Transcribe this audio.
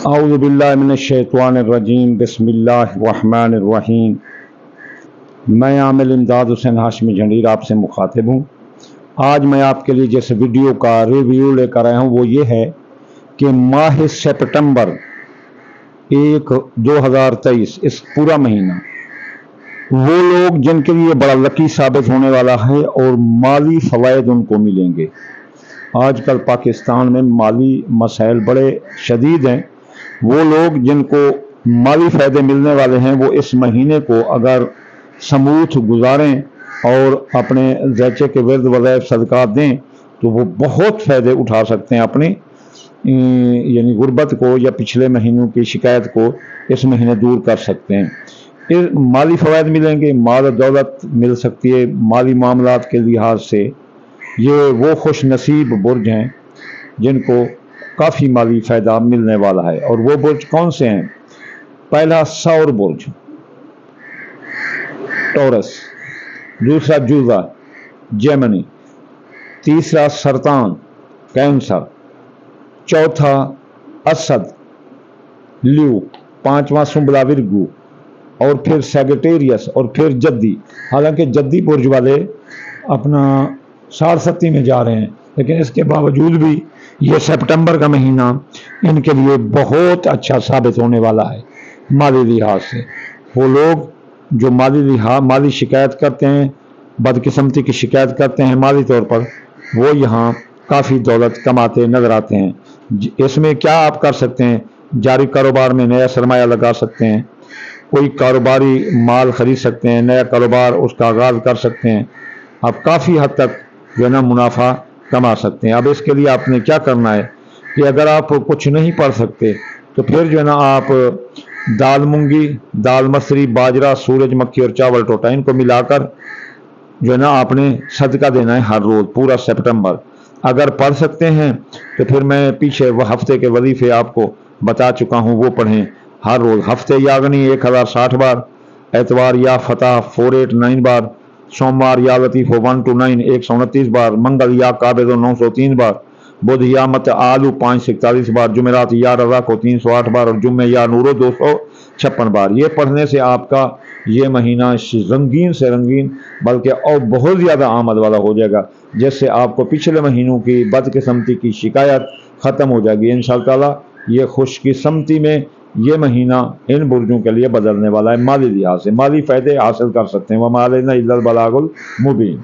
اعوذ باللہ من الشیطان الرجیم بسم اللہ الرحمن الرحیم۔ میں عامل امداد حسین ہاشمی جھنڈیر آپ سے مخاطب ہوں۔ آج میں آپ کے لیے جس ویڈیو کا ریویو لے کر آیا ہوں وہ یہ ہے کہ ماہ سپٹمبر 2023 اس پورا مہینہ وہ لوگ جن کے لیے بڑا لکی ثابت ہونے والا ہے اور مالی فوائد ان کو ملیں گے۔ آج کل پاکستان میں مالی مسائل بڑے شدید ہیں۔ وہ لوگ جن کو مالی فائدے ملنے والے ہیں وہ اس مہینے کو اگر سموتھ گزاریں اور اپنے زیچے کے ورد وظائف صدقات دیں تو وہ بہت فائدے اٹھا سکتے ہیں اپنی یعنی غربت کو یا پچھلے مہینوں کی شکایت کو اس مہینے دور کر سکتے ہیں۔ مالی فوائد ملیں گے، مال و دولت مل سکتی ہے۔ مالی معاملات کے لحاظ سے یہ وہ خوش نصیب برج ہیں جن کو کافی مالی فائدہ ملنے والا ہے۔ اور وہ برج کون سے ہیں؟ پہلا سور برج ٹورس، دوسرا جوزا جیمنی، تیسرا سرطان کینسر، چوتھا اسد لیو، پانچواں سنبلا ورگو، اور پھر سیگیٹیریس، اور پھر جدی۔ حالانکہ جدی برج والے اپنا 67 میں جا رہے ہیں، لیکن اس کے باوجود بھی یہ سپٹمبر کا مہینہ ان کے لیے بہت اچھا ثابت ہونے والا ہے مالی لحاظ سے۔ وہ لوگ جو مالی شکایت کرتے ہیں، بدقسمتی کی شکایت کرتے ہیں مالی طور پر، وہ یہاں کافی دولت کماتے نظر آتے ہیں۔ اس میں کیا آپ کر سکتے ہیں؟ جاری کاروبار میں نیا سرمایہ لگا سکتے ہیں، کوئی کاروباری مال خرید سکتے ہیں، نیا کاروبار اس کا آغاز کر سکتے ہیں۔ آپ کافی حد تک جو ہے نا منافع کما سکتے ہیں۔ اب اس کے لیے آپ نے کیا کرنا ہے کہ اگر آپ کچھ نہیں پڑھ سکتے تو پھر جو ہے نا آپ دال مونگی، دال مسری، باجرہ، سورج مکھی اور چاول ٹوٹا ان کو ملا کر جو ہے نا آپ نے صدقہ دینا ہے ہر روز پورا سپٹمبر۔ اگر پڑھ سکتے ہیں تو پھر میں پیچھے وہ ہفتے کے وظیفے آپ کو بتا چکا ہوں، وہ پڑھیں ہر روز۔ ہفتے یاغنی 1060 بار، اتوار یا فتح 489 بار، سوموار یا لطیف 1 to 9 129 بار، منگل یا قابض 903 بار، بدھ یا مت آلو 541 بار، جمعرات یا رضا کو 308 بار، اور جمعہ یا نورو 256 بار۔ یہ پڑھنے سے آپ کا یہ مہینہ رنگین سے رنگین بلکہ اور بہت زیادہ آمد والا ہو جائے گا، جس سے آپ کو پچھلے مہینوں کی بدقسمتی کی شکایت ختم ہو جائے گی انشاءاللہ تعالی۔ یہ خوش قسمتی میں یہ مہینہ ان برجوں کے لیے بدلنے والا ہے۔ مالی لحاظ سے مالی فائدے حاصل کر سکتے ہیں۔ وَمَا عَلَيْنَا إِلَّا الْبَلَاغُ الْمُبِينُ۔